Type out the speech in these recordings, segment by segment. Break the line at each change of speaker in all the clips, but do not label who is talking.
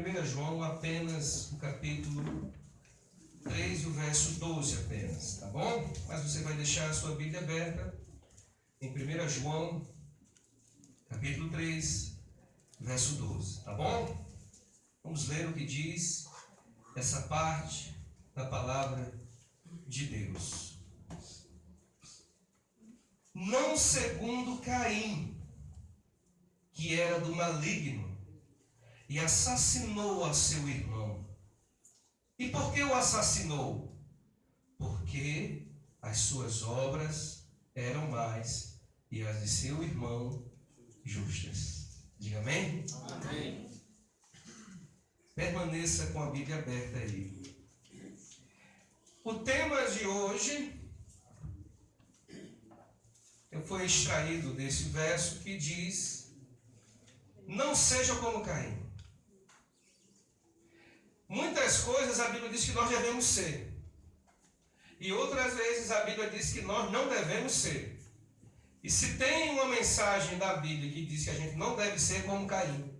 1 João, apenas o capítulo 3, o verso 12 apenas, tá bom? Mas você vai deixar a sua Bíblia aberta em 1 João, capítulo 3, verso 12, tá bom? Vamos ler o que diz essa parte da palavra de Deus. Não segundo Caim, que era do maligno, e assassinou a seu irmão. E por que o assassinou? Porque as suas obras eram mais e as de seu irmão justas. Diga amém?
Amém.
Permaneça com a Bíblia aberta aí. O tema de hoje foi extraído desse verso que diz: não seja como Caim. Muitas coisas a Bíblia diz que nós devemos ser. E outras vezes a Bíblia diz que nós não devemos ser. E se tem uma mensagem da Bíblia que diz que a gente não deve ser como Caim,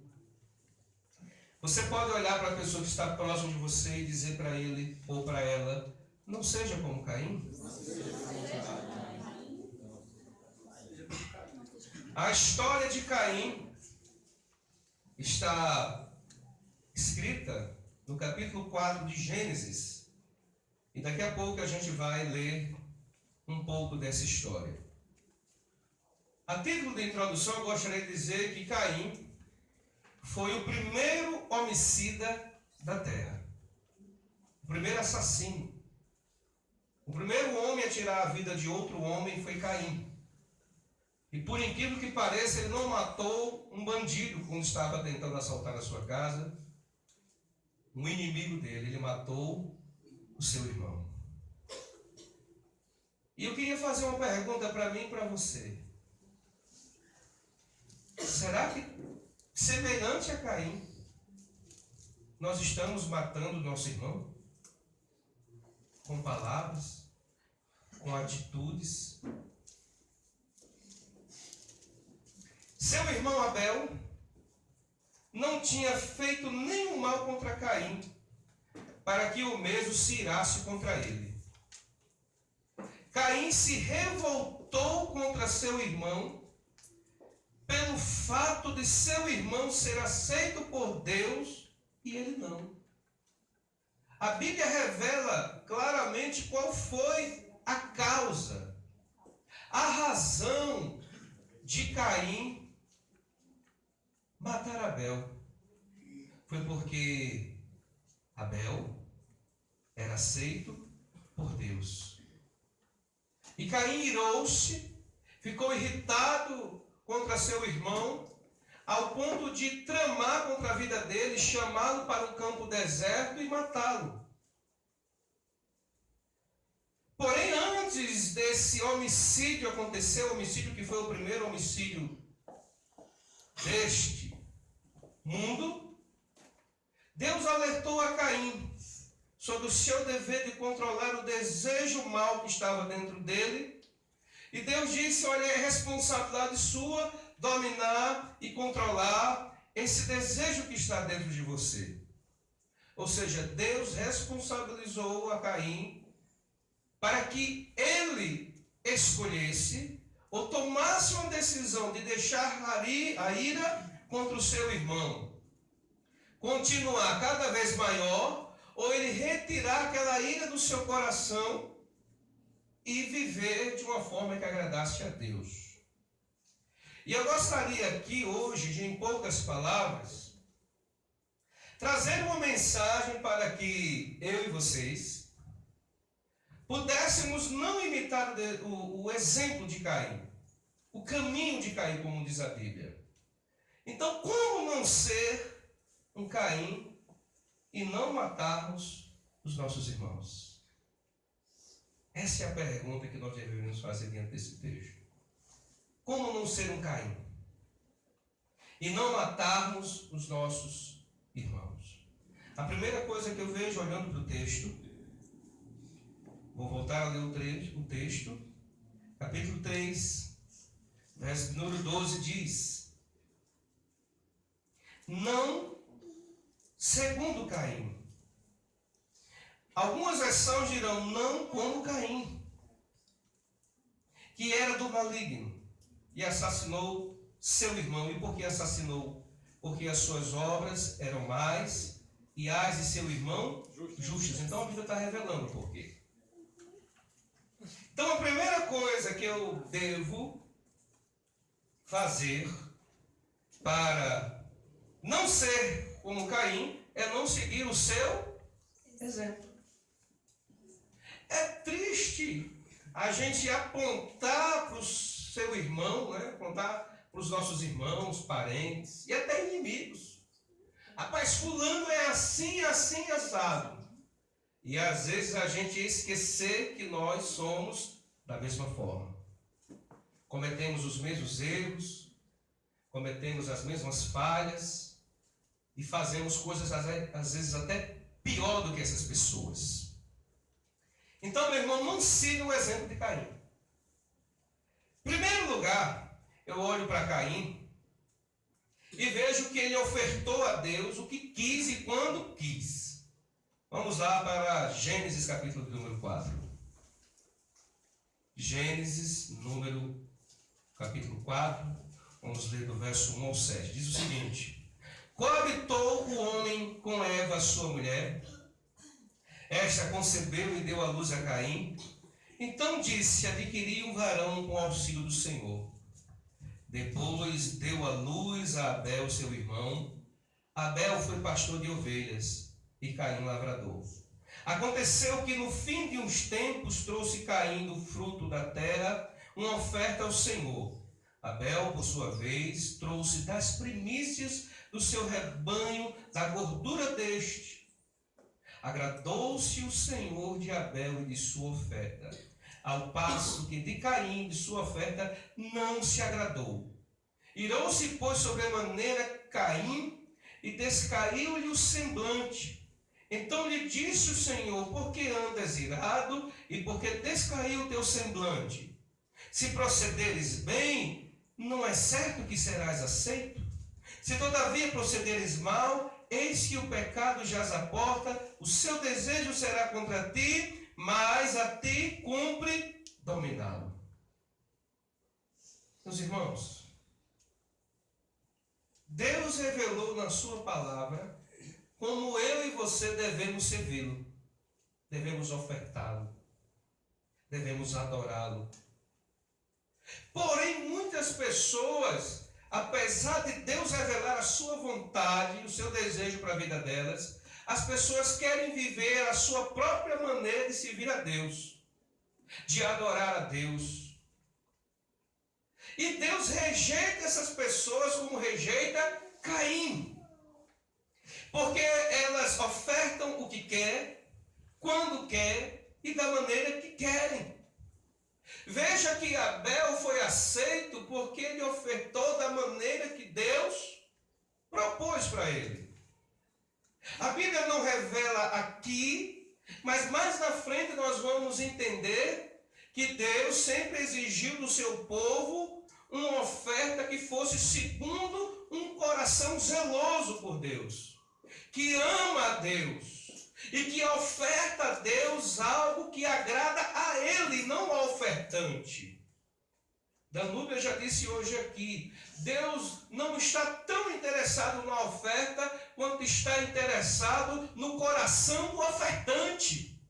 você pode olhar para a pessoa que está próxima de você e dizer para ele ou para ela: não seja como Caim. A história de Caim está escrita no capítulo 4 de Gênesis. E daqui a pouco a gente vai ler um pouco dessa história. A título de introdução, eu gostaria de dizer que Caim foi o primeiro homicida da terra. O primeiro assassino. O primeiro homem a tirar a vida de outro homem foi Caim. E por incrível que pareça, ele não matou um bandido quando estava tentando assaltar a sua casa, um inimigo dele. Ele matou o seu irmão. E eu queria fazer uma pergunta para mim e para você. Será que, semelhante a Caim, nós estamos matando o nosso irmão? Com palavras, com atitudes? Seu irmão Abel não tinha feito nenhum mal contra Caim, para que o mesmo se irasse contra ele. Caim se revoltou contra seu irmão pelo fato de seu irmão ser aceito por Deus e ele não. A Bíblia revela claramente qual foi a causa, a razão de Caim matar Abel. Foi porque Abel era aceito por Deus. E Caim irou-se, ficou irritado contra seu irmão, ao ponto de tramar contra a vida dele, chamá-lo para um campo deserto e matá-lo. Porém, antes desse homicídio acontecer, o homicídio que foi o primeiro homicídio deste mundo, Deus alertou a Caim sobre o seu dever de controlar o desejo mau que estava dentro dele. E Deus disse: olha, é responsabilidade sua dominar e controlar esse desejo que está dentro de você. Ou seja, Deus responsabilizou a Caim para que ele escolhesse ou tomasse uma decisão de deixar a ira contra o seu irmão continuar cada vez maior, ou ele retirar aquela ira do seu coração e viver de uma forma que agradasse a Deus. E eu gostaria aqui hoje, de, em poucas palavras, trazer uma mensagem para que eu e vocês pudéssemos não imitar o exemplo de Caim, o caminho de Caim, como diz a Bíblia. Então, como não ser um Caim e não matarmos os nossos irmãos? Essa é a pergunta que nós devemos fazer diante desse texto. Como não ser um Caim e não matarmos os nossos irmãos? A primeira coisa que eu vejo olhando para o texto, vou voltar a ler o texto, capítulo 3, verso número 12 diz: não segundo Caim. Algumas versões dirão não como Caim, que era do maligno e assassinou seu irmão. E por que assassinou? Porque as suas obras eram mais e as de seu irmão justas. Então a Bíblia está revelando o porquê. Então a primeira coisa que eu devo fazer para não ser como Caim é não seguir o seu exemplo. É triste a gente apontar para o seu irmão, né? Apontar para os nossos irmãos, parentes e até inimigos. Rapaz, fulano é assim, assim, assado. E às vezes a gente esquecer que nós somos da mesma forma. Cometemos os mesmos erros, cometemos as mesmas falhas e fazemos coisas às vezes até pior do que essas pessoas. Então, meu irmão, não siga o exemplo de Caim. Em primeiro lugar, eu olho para Caim e vejo que ele ofertou a Deus o que quis e quando quis. Vamos lá para Gênesis capítulo número 4. Gênesis número capítulo 4, vamos ler do verso 1 ao 7. Diz o seguinte: coabitou o homem com Eva, sua mulher. Esta concebeu e deu à luz a Caim. Então disse: adquiri um varão com auxílio do Senhor. Depois deu à luz a Abel, seu irmão. Abel foi pastor de ovelhas e Caim lavrador. Aconteceu que no fim de uns tempos trouxe Caim do fruto da terra uma oferta ao Senhor. Abel, por sua vez, trouxe das primícias do seu rebanho, da gordura deste. Agradou-se o Senhor de Abel e de sua oferta, ao passo que de Caim, de sua oferta, não se agradou. Irou-se, pois, sobremaneira Caim, e descaiu-lhe o semblante. Então lhe disse o Senhor: por que andas irado, e por que descaiu o teu semblante? Se procederes bem, não é certo que serás aceito? Se todavia procederes mal, eis que o pecado jaz à porta, o seu desejo será contra ti, mas a ti cumpre dominá-lo. Meus irmãos, Deus revelou na sua palavra como eu e você devemos servi-lo, devemos ofertá-lo, devemos adorá-lo. Porém, muitas pessoas, apesar de Deus revelar a sua vontade, o seu desejo para a vida delas, as pessoas querem viver a sua própria maneira de servir a Deus, de adorar a Deus. E Deus rejeita essas pessoas como rejeita Caim. Porque elas ofertam o que quer, quando quer e da maneira que querem. Veja que Abel foi aceito porque ele ofertou da maneira que Deus propôs para ele. A Bíblia não revela aqui, mas mais na frente nós vamos entender que Deus sempre exigiu do seu povo uma oferta que fosse segundo um coração zeloso por Deus, que ama a Deus e que oferta a Deus algo que agrada a Ele, não ao ofertante. Danúbia já disse hoje aqui, Deus não está tão interessado na oferta quanto está interessado no coração do ofertante.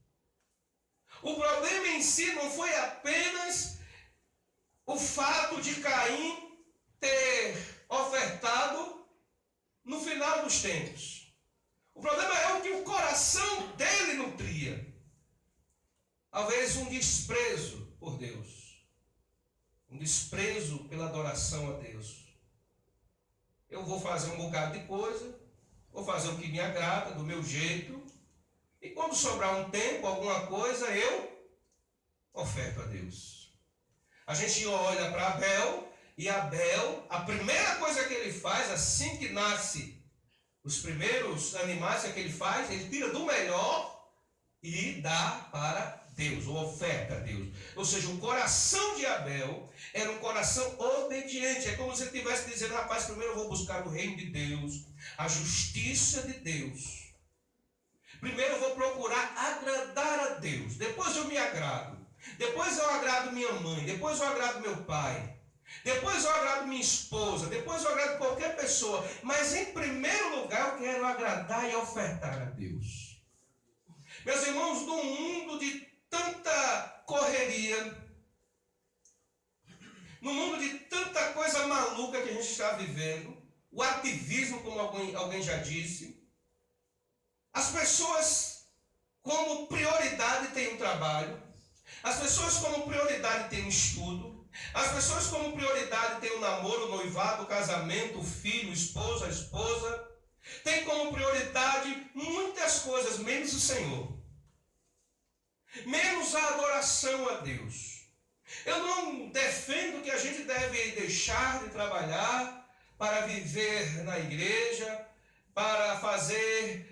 O problema em si não foi apenas o fato de Caim ter ofertado no final dos tempos. O problema é o que o coração dele nutria. Talvez um desprezo por Deus. Um desprezo pela adoração a Deus. Eu vou fazer um bocado de coisa, vou fazer o que me agrada, do meu jeito, e quando sobrar um tempo, alguma coisa, eu oferto a Deus. A gente olha para Abel, e Abel, a primeira coisa que ele faz, assim que nasce os primeiros animais que ele faz, ele tira do melhor e dá para Deus, ou oferta a Deus. Ou seja, o coração de Abel era um coração obediente. É como se ele estivesse dizendo: rapaz, primeiro eu vou buscar o reino de Deus, a justiça de Deus. Primeiro eu vou procurar agradar a Deus, depois eu me agrado. Depois eu agrado minha mãe, depois eu agrado meu pai, depois eu agrado minha esposa, depois eu agrado qualquer pessoa. Mas em primeiro lugar eu quero agradar e ofertar a Deus. Meus irmãos, num mundo de tanta correria, no mundo de tanta coisa maluca que a gente está vivendo, o ativismo, como alguém já disse, as pessoas como prioridade têm o trabalho, as pessoas como prioridade têm o estudo, as pessoas como prioridade têm o namoro, o noivado, o casamento, o filho, o esposo, a esposa. Tem como prioridade muitas coisas, menos o Senhor. Menos a adoração a Deus. Eu não defendo que a gente deve deixar de trabalhar para viver na igreja, para fazer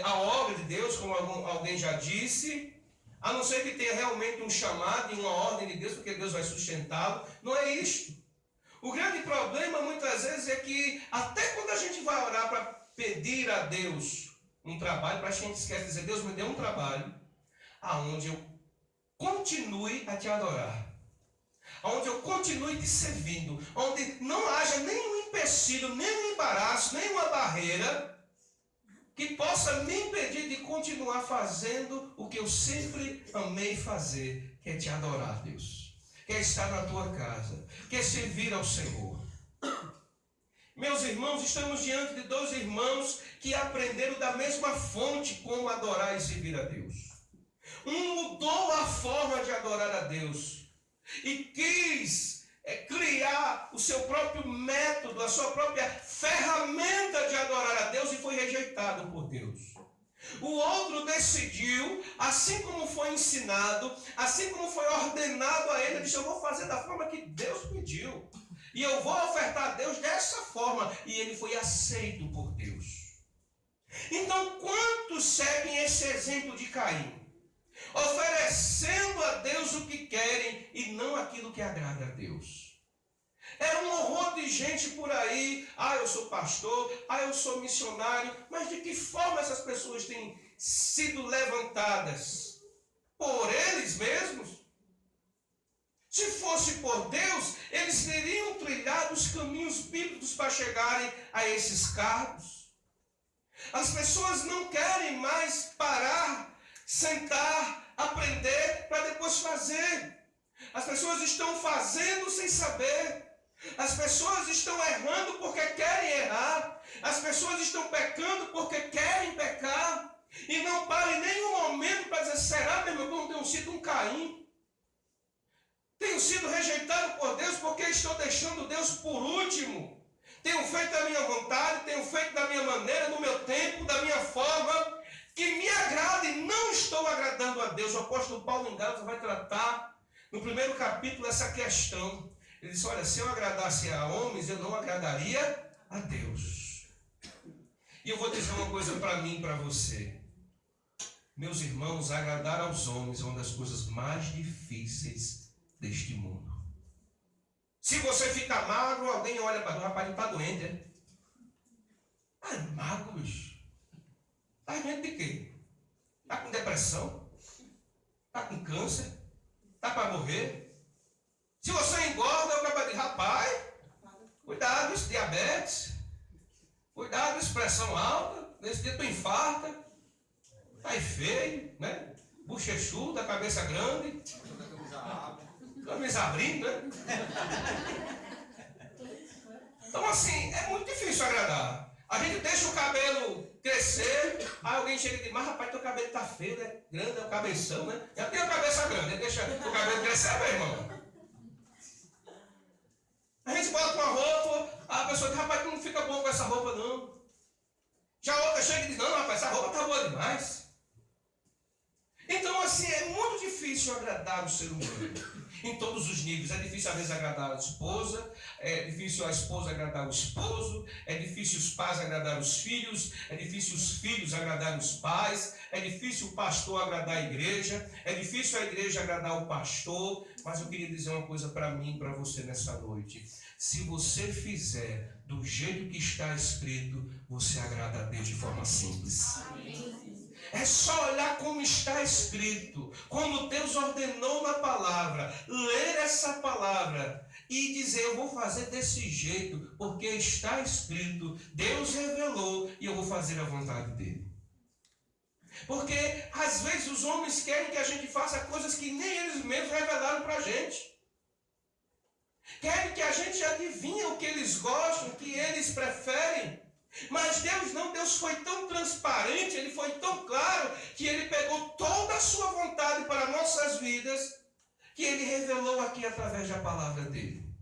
a obra de Deus, como alguém já disse, a não ser que tenha realmente um chamado e uma ordem de Deus, porque Deus vai sustentá-lo. Não é isto. O grande problema muitas vezes é que até quando a gente vai orar para pedir a Deus um trabalho, para a gente esquece de dizer: Deus me dê um trabalho aonde eu continue a te adorar, onde eu continue te servindo, onde não haja nenhum empecilho, nenhum embaraço, nenhuma barreira que possa me impedir de continuar fazendo o que eu sempre amei fazer, que é te adorar, Deus, que é estar na tua casa, que é servir ao Senhor. Meus irmãos, estamos diante de dois irmãos que aprenderam da mesma fonte como adorar e servir a Deus. Um mudou a forma de adorar a Deus e quis criar o seu próprio método, a sua própria ferramenta de adorar a Deus, e foi rejeitado por Deus. O outro decidiu, assim como foi ensinado, assim como foi ordenado a ele, disse: eu vou fazer da forma que Deus pediu, e eu vou ofertar a Deus dessa forma, e ele foi aceito por Deus. Então, quantos seguem esse exemplo de Caim? Oferecendo a Deus o que querem e não aquilo que agrada a Deus. É um horror de gente por aí: eu sou pastor, eu sou missionário. Mas de que forma essas pessoas têm sido levantadas? Por eles mesmos? Se fosse por Deus, eles teriam trilhado os caminhos bíblicos para chegarem a esses cargos. As pessoas não querem mais parar, sentar, aprender para depois fazer. As pessoas estão fazendo sem saber. As pessoas estão errando porque querem errar. As pessoas estão pecando porque querem pecar. E não param em nenhum momento para dizer: será, meu irmão, que eu não tenho sido um Caim? Tenho sido rejeitado por Deus porque estou deixando Deus por último. Tenho feito a minha vontade, tenho feito da minha maneira, no meu tempo, da minha forma, que me agrada, e não estou agradando a Deus. O apóstolo Paulo em Gálatas vai tratar no primeiro capítulo essa questão. Ele disse: olha, se eu agradasse a homens, eu não agradaria a Deus. E eu vou dizer uma coisa para mim e para você. Meus irmãos, agradar aos homens é uma das coisas mais difíceis deste mundo. Se você fica magro, alguém olha para o rapaz, ele está doente, é? Magro, bicho. Está doente de quê? Está com depressão? Está com câncer? Está para morrer? Se você engorda, eu acabo de dizer: rapaz, cuidado, isso, diabetes, cuidado, isso, pressão alta, nesse dia tu infarta, tá aí feio, né? Bochechudo, a cabeça grande, camisa abrindo, né? Então, assim, é muito difícil agradar. A gente deixa o cabelo crescer, aí alguém chega e diz: mas rapaz, teu cabelo tá feio, né? Grande, é o cabeção, né? Já tem a cabeça grande, deixa o cabelo crescer, meu irmão. A gente bota uma roupa, a pessoa diz: rapaz, tu não fica bom com essa roupa, não. Já a outra chega e diz: não, rapaz, essa roupa tá boa demais. Então, assim, é muito difícil difícil agradar o ser humano. Em todos os níveis. É difícil às vezes agradar a esposa, é difícil a esposa agradar o esposo, é difícil os pais agradar os filhos, é difícil os filhos agradar os pais, é difícil o pastor agradar a igreja, é difícil a igreja agradar o pastor. Mas eu queria dizer uma coisa para mim e para você nessa noite. Se você fizer do jeito que está escrito, você agrada a Deus de forma simples. É só olhar como está escrito, como Deus ordenou na palavra, ler essa palavra e dizer: eu vou fazer desse jeito, porque está escrito, Deus revelou e eu vou fazer a vontade dele. Porque às vezes os homens querem que a gente faça coisas que nem eles mesmos revelaram para a gente. Querem que a gente adivinhe o que eles gostam, o que eles preferem. Mas Deus não, Deus foi tão transparente, Ele foi tão claro, que Ele pegou toda a sua vontade para nossas vidas, que Ele revelou aqui através da palavra dEle.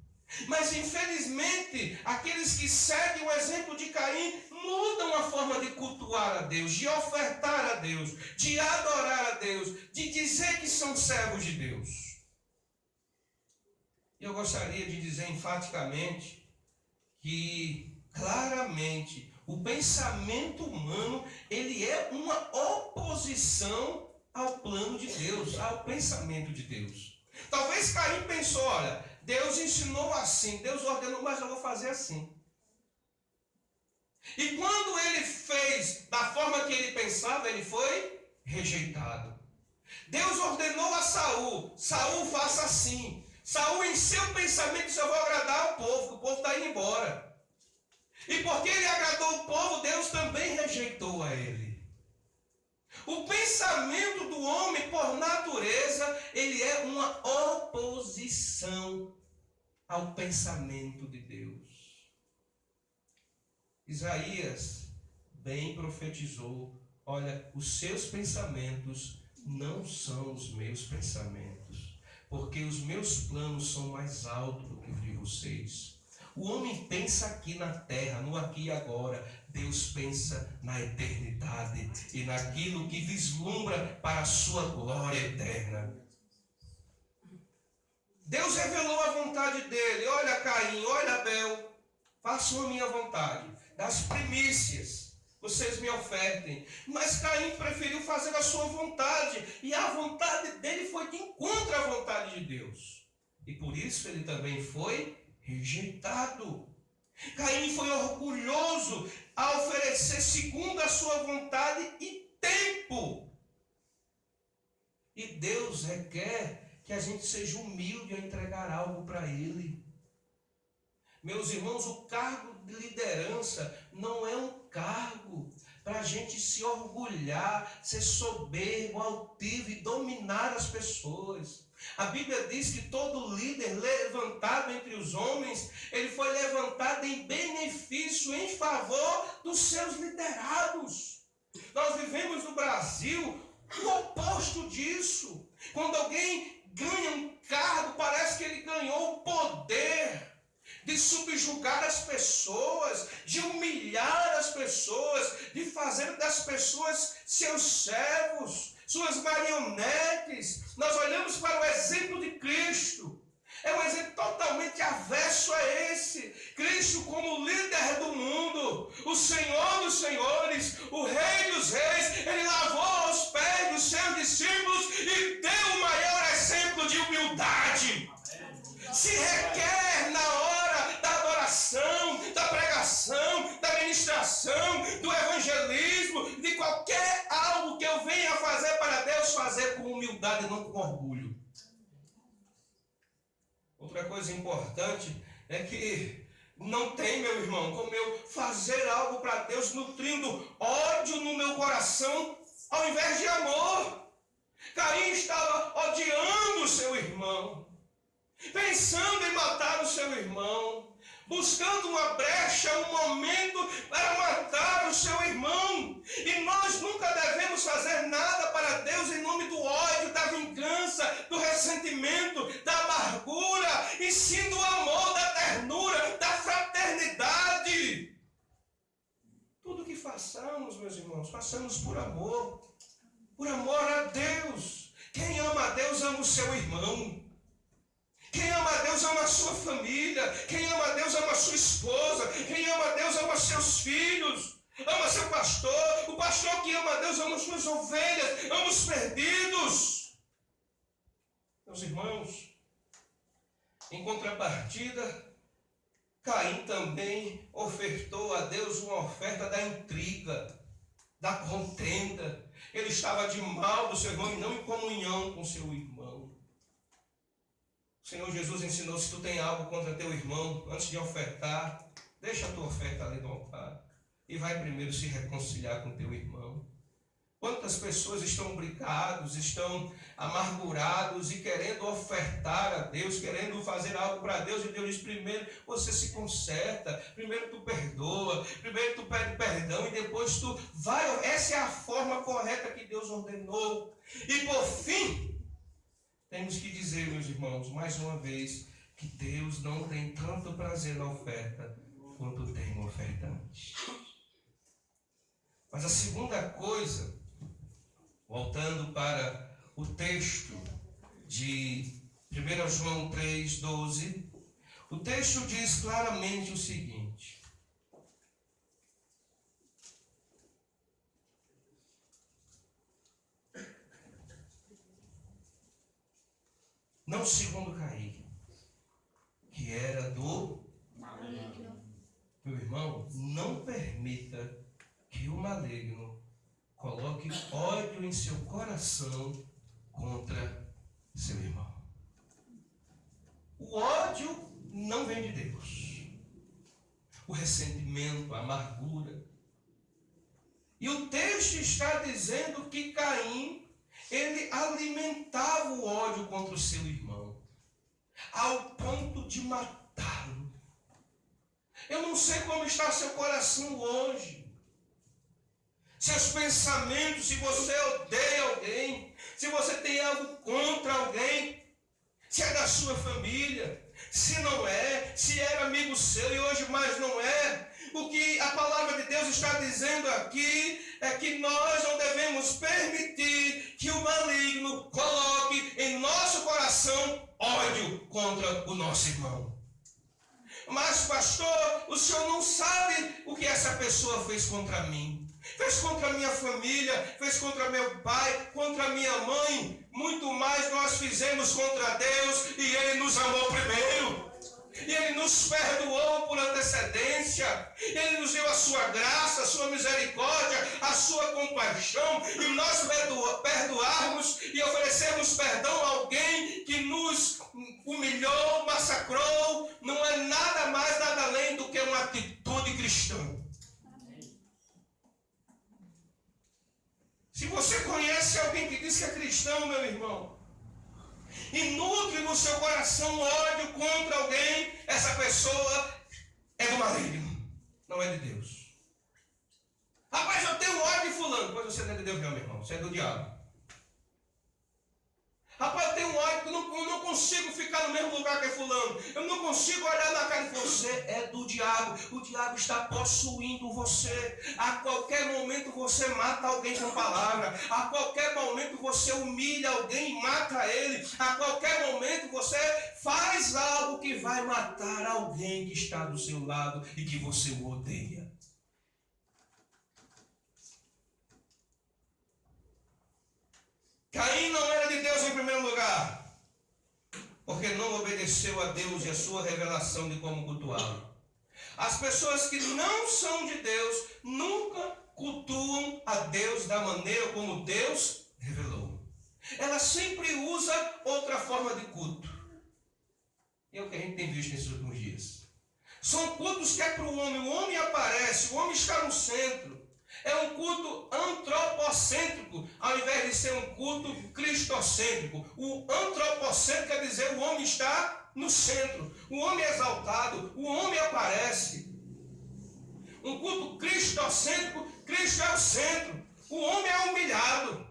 Mas infelizmente, aqueles que seguem o exemplo de Caim, mudam a forma de cultuar a Deus, de ofertar a Deus, de adorar a Deus, de dizer que são servos de Deus. E eu gostaria de dizer enfaticamente que claramente, o pensamento humano, ele é uma oposição ao plano de Deus, ao pensamento de Deus. Talvez Caim pensou: olha, Deus ensinou assim, Deus ordenou, mas eu vou fazer assim. E quando ele fez da forma que ele pensava, ele foi rejeitado. Deus ordenou a Saul: Saul, faça assim. Saul, em seu pensamento, disse: eu vou agradar ao povo, que o povo está indo embora. E porque ele agradou o povo, Deus também rejeitou a ele. O pensamento do homem, por natureza, ele é uma oposição ao pensamento de Deus. Isaías bem profetizou: olha, os seus pensamentos não são os meus pensamentos, porque os meus planos são mais altos do que os de vocês. O homem pensa aqui na terra, no aqui e agora. Deus pensa na eternidade e naquilo que vislumbra para a sua glória eterna. Deus revelou a vontade dele: olha, Caim, olha, Abel, façam a minha vontade. Das primícias, vocês me ofertem. Mas Caim preferiu fazer a sua vontade, e a vontade dele foi de encontro à vontade de Deus. E por isso ele também foi rejeitado. Caim foi orgulhoso a oferecer segundo a sua vontade e tempo. E Deus requer que a gente seja humilde a entregar algo para Ele. Meus irmãos, o cargo de liderança não é um cargo para a gente se orgulhar, ser soberbo, altivo e dominar as pessoas. A Bíblia diz que todo líder levantado entre os homens, ele foi levantado em benefício, em favor dos seus liderados. Nós vivemos no Brasil o oposto disso. Quando alguém ganha um cargo, parece que ele ganhou o poder de subjugar as pessoas, de humilhar as pessoas, de fazer das pessoas seus servos, suas marionetes. Nós olhamos para o exemplo de Cristo. É um exemplo totalmente avesso a esse. Cristo como líder do mundo, o Senhor dos senhores, o Rei dos reis, ele lavou os pés dos seus discípulos e deu o maior exemplo de humildade. Se requer na hora da adoração, da pregação, da ministração, do evangelismo, de qualquer algo que eu venha fazer para Deus, fazer com humildade e não com orgulho. Outra coisa importante é que não tem, meu irmão, como eu fazer algo para Deus nutrindo ódio no meu coração ao invés de amor. Caim estava odiando o seu irmão, pensando em matar o seu irmão, buscando uma brecha, um momento para matar o seu irmão. E nós nunca devemos fazer nada para Deus em nome do ódio, da vingança, do ressentimento, da amargura, e sim do amor, da ternura, da fraternidade. Tudo que façamos, meus irmãos, façamos por amor a Deus. Quem ama a Deus ama ama o seu irmão. Quem ama a Deus ama a sua família. Quem ama a Deus ama a sua esposa. Quem ama a Deus ama seus filhos. Ama seu pastor. O pastor que ama a Deus ama as suas ovelhas. Ama os perdidos. Meus irmãos, em contrapartida, Caim também ofertou a Deus uma oferta da intriga, da contenda. Ele estava de mal do seu irmão e não em comunhão com seu irmão. O Senhor Jesus ensinou: se tu tem algo contra teu irmão, antes de ofertar, deixa a tua oferta ali no altar e vai primeiro se reconciliar com teu irmão. Quantas pessoas estão brigados, estão amargurados e querendo ofertar a Deus, querendo fazer algo para Deus, e Deus diz: primeiro você se conserta, primeiro tu perdoa, primeiro tu pede perdão e depois tu vai. Essa é a forma correta que Deus ordenou. E por fim, temos que dizer, meus irmãos, mais uma vez, que Deus não tem tanto prazer na oferta quanto tem no ofertante. Mas a segunda coisa, voltando para o texto de 1 João 3,12, o texto diz claramente o seguinte: não segundo Caim, que era do maligno. Meu irmão, não permita que o maligno coloque ódio em seu coração contra seu irmão. O ódio não vem de Deus. O ressentimento, a amargura. E o texto está dizendo que Caim, ele alimentava o ódio contra o seu irmão, ao ponto de matá-lo. Eu não sei como está seu coração hoje. Seus pensamentos, se você odeia alguém, se você tem algo contra alguém, se é da sua família, se não é, se era amigo seu e hoje mais não é. O que a palavra de Deus está dizendo aqui é que nós não devemos permitir que o maligno coloque em nosso coração ódio contra o nosso irmão. Mas, pastor, o senhor não sabe o que essa pessoa fez contra mim. Fez contra a minha família, fez contra meu pai, contra minha mãe. Muito mais nós fizemos contra Deus e Ele nos amou primeiro. E Ele nos perdoou por antecedência. Ele nos deu a sua graça, a sua misericórdia, a sua compaixão. E nós perdoarmos e oferecermos perdão a alguém que nos humilhou, massacrou, não é nada mais, nada além do que uma atitude cristã. Se você conhece alguém que diz que é cristão, meu irmão, e nutre no seu coração ódio contra alguém, essa pessoa é do maligno, não é de Deus. Rapaz, eu tenho ódio de fulano. Pois você não é de Deus não, meu irmão, você é do diabo. Rapaz, eu tenho ódio, eu não consigo ficar no mesmo lugar que fulano. Eu não consigo olhar na cara de você. É do diabo. O diabo está possuindo você. A qualquer momento você mata alguém com palavra. A qualquer momento você humilha alguém e mata ele. A qualquer momento você faz algo que vai matar alguém que está do seu lado e que você o odeia. Caim não era de Deus em primeiro lugar, porque não obedeceu a Deus e a sua revelação de como cultuá-lo. As pessoas que não são de Deus nunca cultuam a Deus da maneira como Deus revelou. Ela sempre usa outra forma de culto. E é o que a gente tem visto nesses últimos dias. São cultos que é para o homem aparece, o homem está no centro. É um culto antropocêntrico, ao invés de ser um culto cristocêntrico. O antropocêntrico quer dizer o homem está no centro. O homem é exaltado, o homem aparece. Um culto cristocêntrico, Cristo é o centro. O homem é humilhado.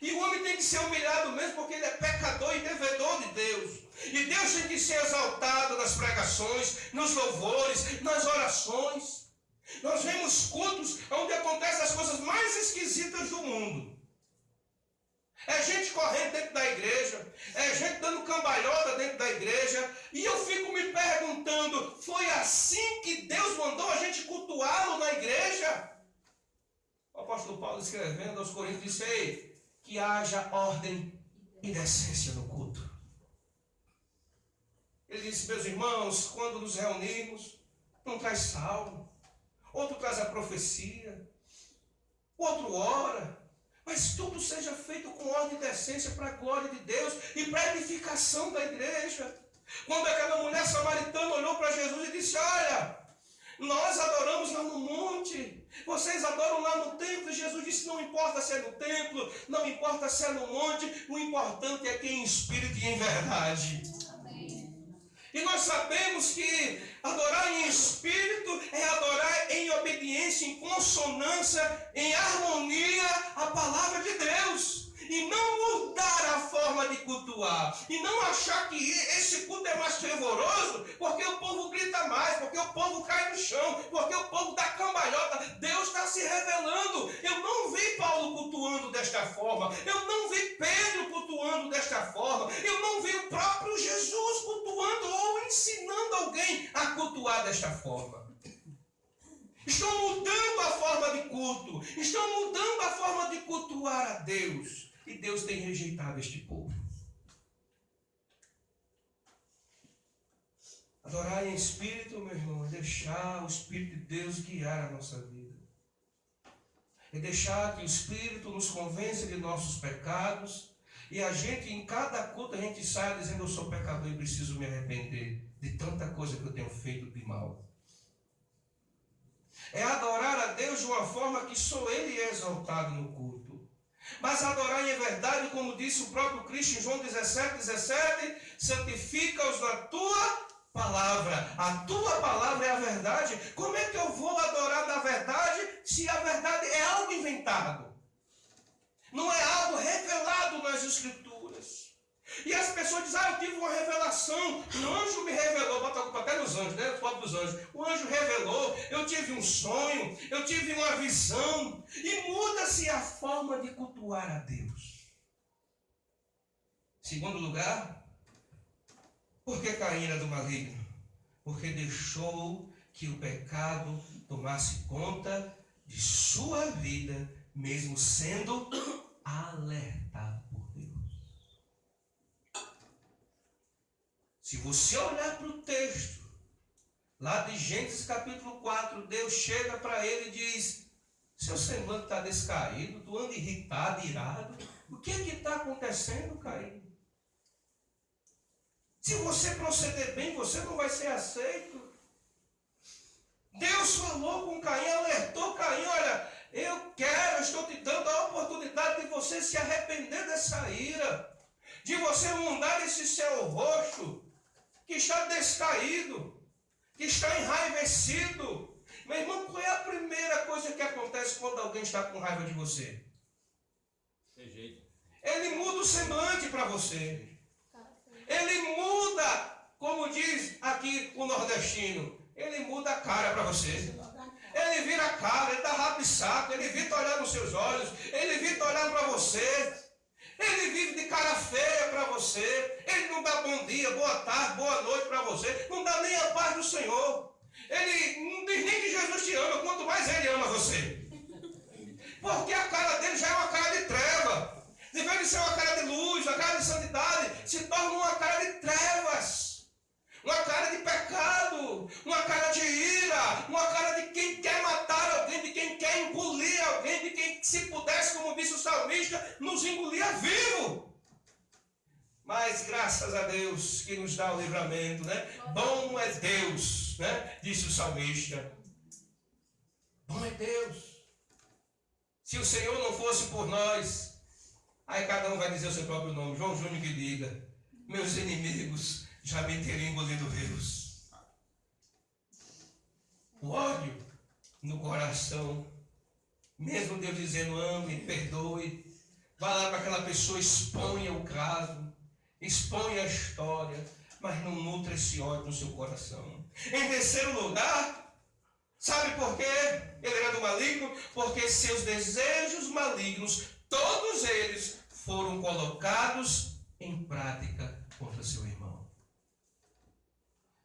E o homem tem que ser humilhado mesmo porque ele é pecador e devedor de Deus. E Deus tem que ser exaltado nas pregações, nos louvores, nas orações. Nós vemos cultos onde acontecem as coisas mais esquisitas do mundo. É gente correndo dentro da igreja, cambalhota dentro da igreja. E eu fico me perguntando, foi assim que Deus mandou a gente cultuá-lo na igreja? O apóstolo Paulo, escrevendo aos Coríntios, disse: ei, que haja ordem e decência no culto. Ele disse: meus irmãos, quando nos reunirmos, um traz salmo, outro traz a profecia, outro ora, mas tudo seja feito com ordem e decência para a glória de Deus e para a edificação da igreja. Quando aquela mulher samaritana olhou para Jesus e disse: olha, nós adoramos lá no monte, vocês adoram lá no templo. E Jesus disse: não importa se é no templo, não importa se é no monte, o importante é que em espírito e em verdade. E nós sabemos que adorar em espírito é adorar em obediência, em consonância, em harmonia à palavra de Deus. E não mudar a forma de cultuar. E não achar que esse culto é mais fervoroso porque o povo grita mais, porque o povo cai no chão, porque o povo dá cambalhota. Deus está se revelando. Eu não vi Paulo cultuando desta forma. Eu não vi Pedro cultuando desta forma. Eu não vi o próprio Jesus cultuando ou ensinando alguém a cultuar desta forma. Estão mudando a forma de culto. Estão mudando a forma de cultuar a Deus. E Deus tem rejeitado este povo. Adorar em espírito, meu irmão, é deixar o Espírito de Deus guiar a nossa vida. É deixar que o Espírito nos convença de nossos pecados. E a gente, em cada culto, a gente sai dizendo: eu sou pecador e preciso me arrepender de tanta coisa que eu tenho feito de mal. É adorar a Deus de uma forma que só Ele é exaltado no culto. Mas adorar em verdade, como disse o próprio Cristo em João 17, santifica-os na tua palavra. A tua palavra é a verdade. Como é que eu vou adorar na verdade se a verdade é algo inventado? Não é algo revelado nas Escrituras. E as pessoas dizem: eu tive uma revelação, o anjo me revelou, bota a culpa até nos anjos, né? O povo dos anjos. O anjo revelou, eu tive um sonho, eu tive uma visão. E muda-se a forma de cultuar a Deus. Segundo lugar, por que Caim era do maligno? Porque deixou que o pecado tomasse conta de sua vida, mesmo sendo alertado por Deus. Se você olhar para o texto, lá de Gênesis capítulo 4, Deus chega para ele e diz: seu semblante está descaído, tu anda irritado, irado. O que é que está acontecendo, Caim? Se você proceder bem, você não vai ser aceito. Deus falou com Caim, alertou Caim: olha, eu estou te dando a oportunidade de você se arrepender dessa ira, de você mudar esse céu roxo, que está descaído, que está enraivecido. Meu irmão, qual é a primeira coisa que acontece quando alguém está com raiva de você? Ele muda o semblante para você. Ele muda, como diz aqui o nordestino, ele muda a cara para você. Ele vira a cara, ele dá rabo de saco, ele evita olhar nos seus olhos, ele evita olhar para você. Ele vive de cara feia para você. Ele não dá bom dia, boa tarde, boa noite para você. Não dá nem a paz do Senhor. Ele não diz nem que Jesus te ama, quanto mais Ele ama você. Porque a cara dele já é uma cara de treva. Em vez de ser uma cara de luz, uma cara de santidade, se torna uma cara de trevas. Uma cara de pecado, uma cara de ira, uma cara de quem quer matar alguém, de quem quer engolir alguém, de quem, se pudesse, como disse o salmista, nos engolia vivo. Mas graças a Deus que nos dá o livramento, né? Bom é Deus, né? Disse o salmista. Bom é Deus. Se o Senhor não fosse por nós, aí cada um vai dizer o seu próprio nome. João Júnior que diga: meus inimigos já me teriam engolido vivos. O ódio no coração, mesmo Deus dizendo: ame, perdoe, vá lá para aquela pessoa, exponha o caso, exponha a história, mas não nutra esse ódio no seu coração. Em terceiro lugar, sabe por quê ele era do maligno? Porque seus desejos malignos, todos eles, foram colocados em prática contra seu irmão.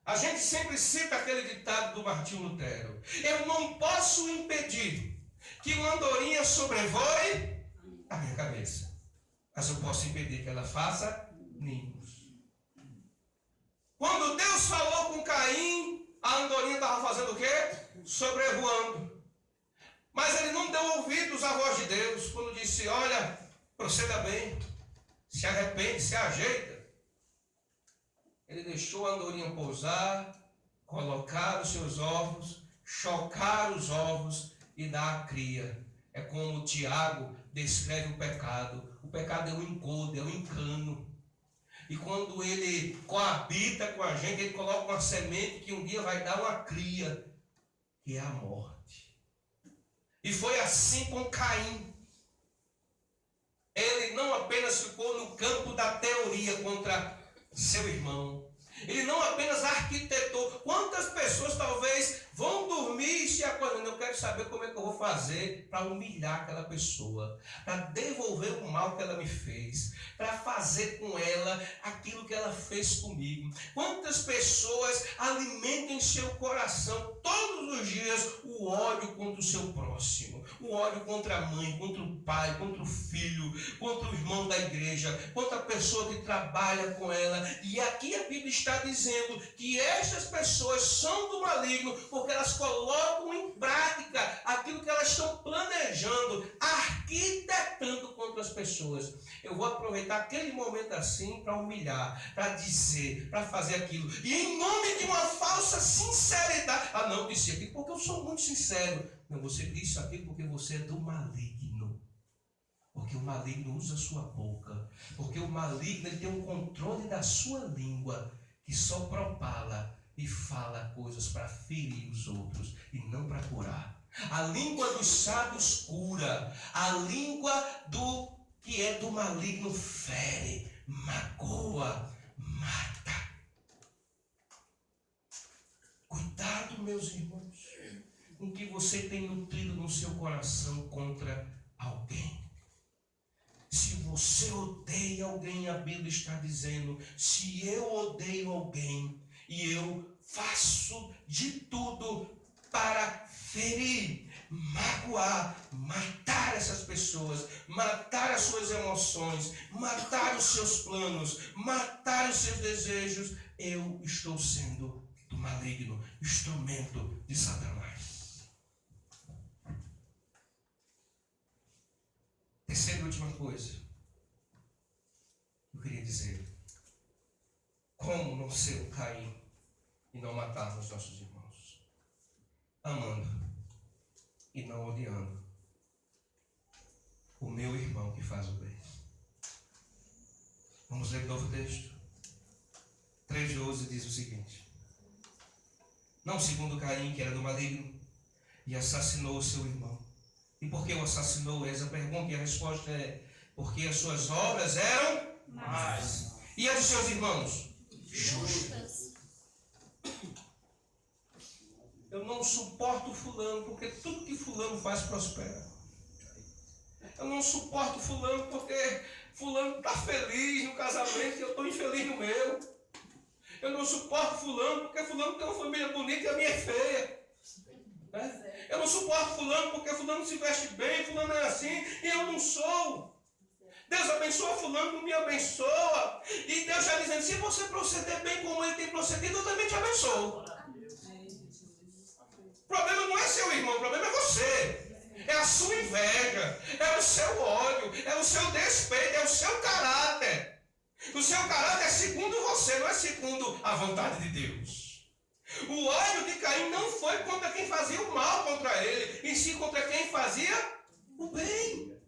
A gente sempre cita aquele ditado do Martinho Lutero: eu não posso impedir que uma andorinha sobrevoe a minha cabeça, mas eu posso impedir que ela faça ninhos. Quando Deus falou com Caim, a andorinha estava fazendo o quê? Sobrevoando. Mas ele não deu ouvidos à voz de Deus quando disse: olha, proceda bem, se arrepende, se ajeita. Ele deixou a andorinha pousar, colocar os seus ovos, chocar os ovos e dar a cria. É como Tiago descreve o pecado. O pecado é um engodo, é um encano. E quando ele coabita com a gente, ele coloca uma semente que um dia vai dar uma cria, que é a morte. E foi assim com Caim. Ele não apenas ficou no campo da teoria contra seu irmão. Ele não apenas arquitetou. Quantas pessoas talvez vão dormir e se acordando? Eu quero saber como é que eu vou fazer para humilhar aquela pessoa, para devolver o mal que ela me fez, para fazer com ela aquilo que ela fez comigo. Quantas pessoas alimentam em seu coração todos os dias o ódio contra o seu próximo, o ódio contra a mãe, contra o pai, contra o filho, contra o irmão da igreja, contra a pessoa que trabalha com ela. E aqui a Bíblia está dizendo que estas pessoas são do maligno porque elas colocam em prática aquilo que elas estão planejando, arquitetando contra as pessoas. Eu vou aproveitar aquele momento assim para humilhar, para dizer, para fazer aquilo. E em nome de uma falsa sinceridade. Ah, não, disse aqui porque eu sou muito sincero. Não, você disse aqui porque você é do maligno. Porque o maligno usa a sua boca. Porque o maligno ele tem um controle da sua língua, que só propala e fala coisas para ferir os outros e não para curar. A língua dos sábios cura. A língua do que é do maligno fere, magoa, mata. Cuidado, meus irmãos, com o que você tem nutrido no seu coração contra alguém. Se você odeia alguém, a Bíblia está dizendo: se eu odeio alguém e eu faço de tudo para ferir, magoar, matar essas pessoas, matar as suas emoções, matar os seus planos, matar os seus desejos, eu estou sendo do maligno, instrumento de Satanás. Terceira e última coisa que eu queria dizer: como não ser um Caim e não matar os nossos irmãos? Amando e não odiando o meu irmão que faz o bem. Vamos ler de novo o texto. 3:12 diz o seguinte: não segundo Caim, que era do maligno, e assassinou o seu irmão. E por que o assassinou? Essa pergunta, e a resposta é: porque as suas obras eram más. E as de seus irmãos? Justas. Eu não suporto fulano porque tudo que fulano faz prospera. Eu não suporto fulano porque fulano está feliz no casamento e eu estou infeliz no meu. Eu não suporto fulano porque fulano tem uma família bonita e a minha é feia. Eu não suporto fulano porque fulano se veste bem, fulano é assim e eu não sou. Deus abençoa fulano, não me abençoa. E Deus está dizendo: se você proceder bem como ele tem procedido, eu também te abençoo. O problema não é seu irmão, o problema é você. É a sua inveja, é o seu ódio, é o seu despeito, é o seu caráter. O seu caráter é segundo você, não é segundo a vontade de Deus. O ódio de Caim não foi contra quem fazia o mal contra ele, e sim contra quem fazia o bem.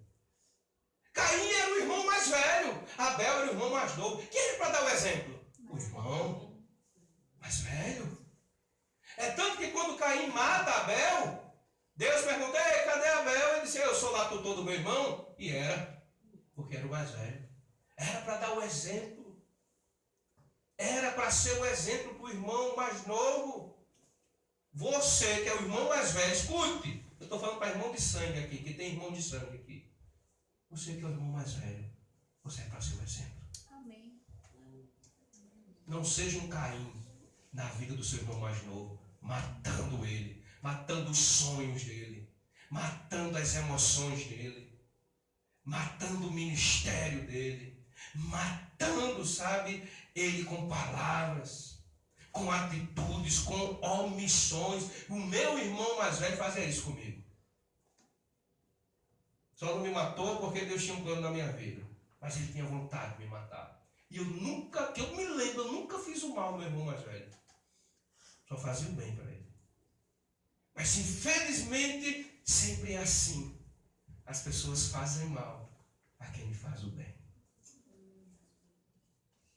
Caim era o irmão mais velho, Abel era o irmão mais novo. Quem era para dar o exemplo? O irmão mais velho. É tanto que quando Caim mata Abel, Deus perguntou: ei, cadê Abel? Ele disse: eu sou lá tutor do meu irmão. E era, porque era o mais velho. Era para dar o exemplo. Era para ser o exemplo para o irmão mais novo. Você que é o irmão mais velho, escute. Eu estou falando para irmão de sangue aqui, que tem irmão de sangue aqui. Você que é o irmão mais velho, você é para ser o exemplo.
Amém.
Não seja um Caim na vida do seu irmão mais novo, matando ele, matando os sonhos dele, matando as emoções dele, matando o ministério dele, matando, sabe, ele com palavras, com atitudes, com omissões. O meu irmão mais velho fazia isso comigo. Só não me matou porque Deus tinha um plano na minha vida, mas ele tinha vontade de me matar. E eu nunca, que eu me lembro, eu nunca fiz o mal ao meu irmão mais velho. Só fazia o bem para ele. Mas infelizmente, sempre é assim. As pessoas fazem mal a quem faz o bem.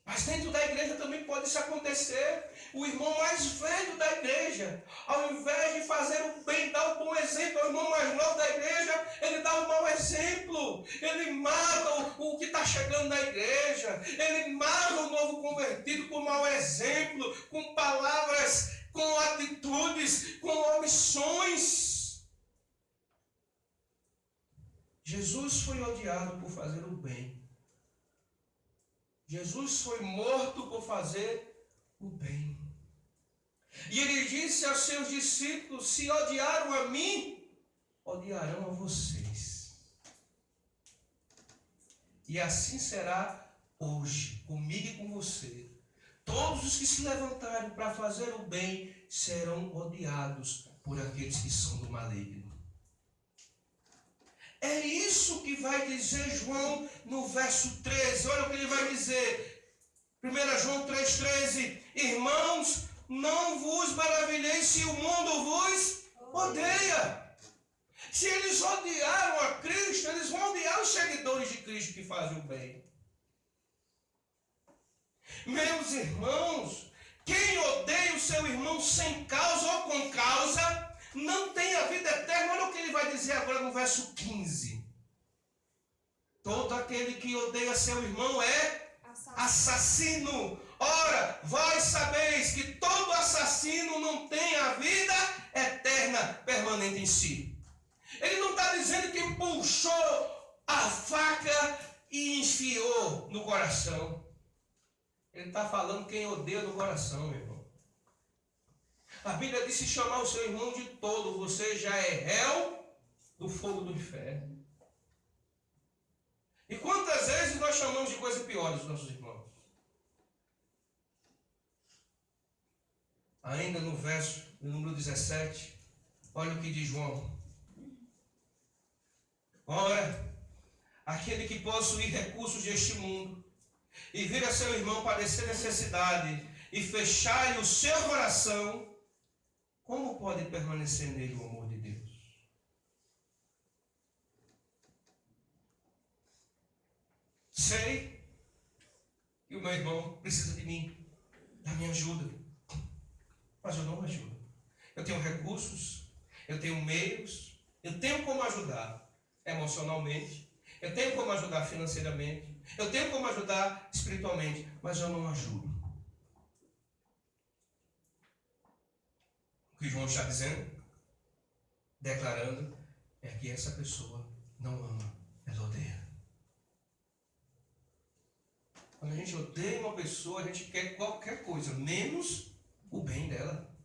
Mas dentro da igreja também pode isso acontecer. O irmão mais velho da igreja, ao invés de fazer o bem, dar um bom exemplo ao irmão mais novo da igreja, ele dá um mau exemplo. Ele mata o que está chegando na igreja. Ele mata o novo convertido com mau exemplo, com palavras, com atitudes, com omissões. Jesus foi odiado por fazer o bem. Jesus foi morto por fazer o bem. E ele disse aos seus discípulos: se odiaram a mim, odiarão a vocês. E assim será hoje, comigo e com você. Todos os que se levantarem para fazer o bem serão odiados por aqueles que são do maligno. É isso que vai dizer João no verso 13. Olha o que ele vai dizer. 1 João 3,13. Irmãos, não vos maravilheis se o mundo vos odeia. Se eles odiaram a Cristo, eles vão odiar os seguidores de Cristo que fazem o bem. Meus irmãos, quem odeia o seu irmão sem causa ou com causa, não tem a vida eterna. Olha o que ele vai dizer agora no verso 15. Todo aquele que odeia seu irmão é assassino. Ora, vós sabeis que todo assassino não tem a vida eterna permanente em si. Ele não está dizendo que puxou a faca e enfiou no coração. Ele está falando quem odeia no coração, meu irmão. A Bíblia diz: se chamar o seu irmão de tolo, você já é réu do fogo do inferno. E quantas vezes nós chamamos de coisa pior os nossos irmãos? Ainda no verso número 17, olha o que diz João. Ora, aquele que possui recursos deste mundo e vir a seu irmão padecer necessidade e fechar-lhe o seu coração, como pode permanecer nele o amor de Deus? Sei que o meu irmão precisa de mim, da minha ajuda, mas eu não ajudo. Eu tenho recursos, eu tenho meios, eu tenho como ajudar emocionalmente, eu tenho como ajudar financeiramente, eu tenho como ajudar espiritualmente, mas eu não ajudo. O que João está dizendo, declarando, é que essa pessoa não ama, ela odeia. Quando a gente odeia uma pessoa, a gente quer qualquer coisa, menos o bem dela.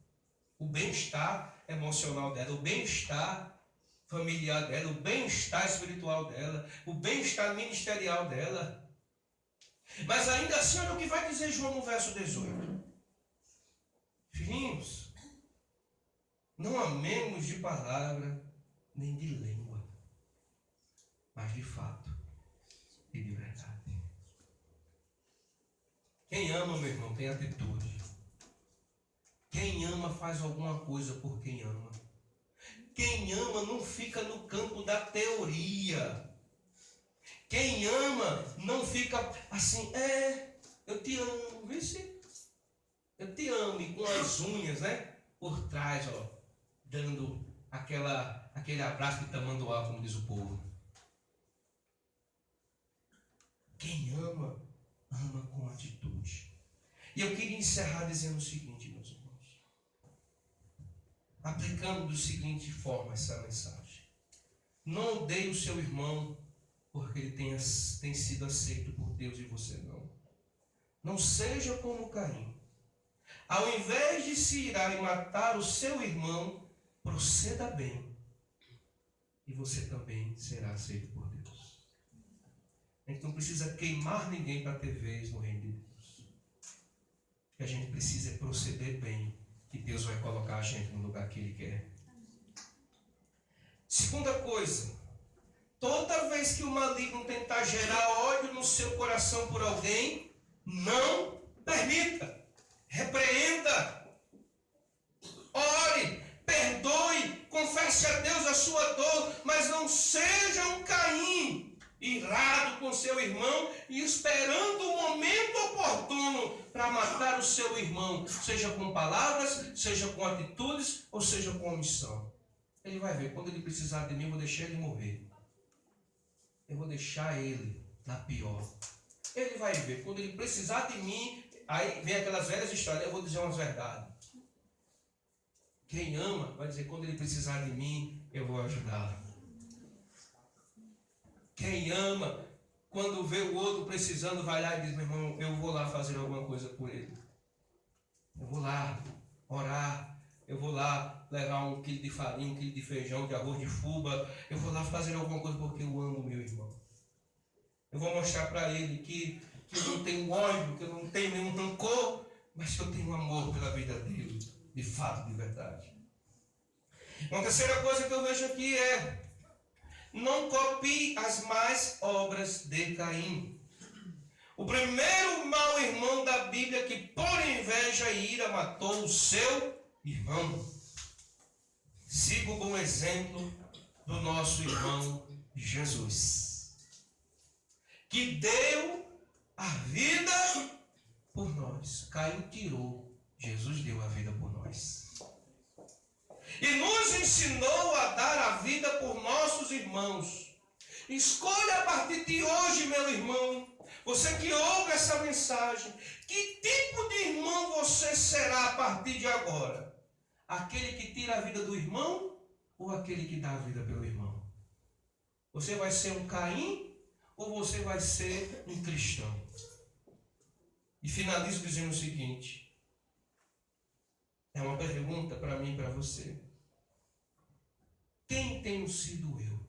O bem-estar emocional dela, o bem-estar familiar dela, o bem-estar espiritual dela, o bem-estar ministerial dela. Mas ainda assim, olha o que vai dizer João no verso 18. Filhinhos, não amemos de palavra nem de língua, mas de fato e de verdade. Quem ama, meu irmão, tem atitude. Quem ama faz alguma coisa por quem ama. Quem ama não fica no campo da teoria. Quem ama não fica assim, eu te amo, vice? Eu te amo, e com as unhas, né? Por trás, ó, dando aquele abraço de tamanduá, como diz o povo. Quem ama, ama com atitude. E eu queria encerrar dizendo o seguinte, meus irmãos. Aplicando da seguinte forma essa mensagem. Não odeie o seu irmão porque ele tem sido aceito por Deus e você não. Não seja como Caim. Ao invés de se irar e matar o seu irmão, proceda bem. E você também será aceito por Deus. A gente não precisa queimar ninguém para ter vez no reino de Deus. O que a gente precisa é proceder bem, que Deus vai colocar a gente no lugar que Ele quer. Segunda coisa, toda vez que o maligno tentar gerar ódio no seu coração por alguém, não permita, repreenda, ore, perdoe, confesse a Deus a sua dor, mas não seja um Caim, irado com seu irmão e esperando o momento oportuno para matar o seu irmão, seja com palavras, seja com atitudes ou seja com omissão. Ele vai ver, quando ele precisar de mim, eu vou deixar ele morrer. Eu vou deixar ele na pior. Ele vai ver, quando ele precisar de mim, aí vem aquelas velhas histórias, eu vou dizer umas verdades. Quem ama vai dizer, quando ele precisar de mim, eu vou ajudá-lo. Quem ama, quando vê o outro precisando, vai lá e diz, meu irmão, eu vou lá fazer alguma coisa por ele. Eu vou lá orar. Eu vou lá levar 1 quilo de farinha, 1 quilo de feijão, de arroz de fuba. Eu vou lá fazer alguma coisa porque eu amo meu irmão. Eu vou mostrar para ele que eu não tenho ódio, que eu não tenho nenhum rancor, mas que eu tenho amor pela vida dele, de fato, de verdade. Uma terceira coisa que eu vejo aqui é: não copie as más obras de Caim. O primeiro mau irmão da Bíblia que por inveja e ira matou o seu irmão. Siga o bom exemplo do nosso irmão Jesus, que deu a vida por nós. Caim tirou, Jesus deu a vida por nós. E nos ensinou a dar a vida por nossos irmãos. Escolha a partir de hoje, meu irmão, você que ouve essa mensagem, que tipo de irmão você será a partir de agora? Aquele que tira a vida do irmão ou aquele que dá a vida pelo irmão? Você vai ser um Caim ou você vai ser um cristão? E finalizo dizendo o seguinte: é uma pergunta para mim e para você. Quem tenho sido eu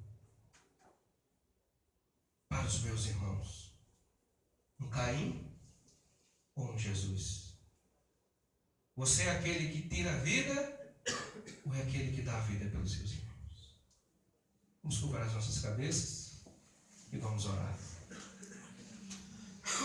para os meus irmãos? Um Caim ou um Jesus? Você é aquele que tira a vida ou é aquele que dá a vida pelos seus irmãos? Vamos curvar as nossas cabeças e vamos orar.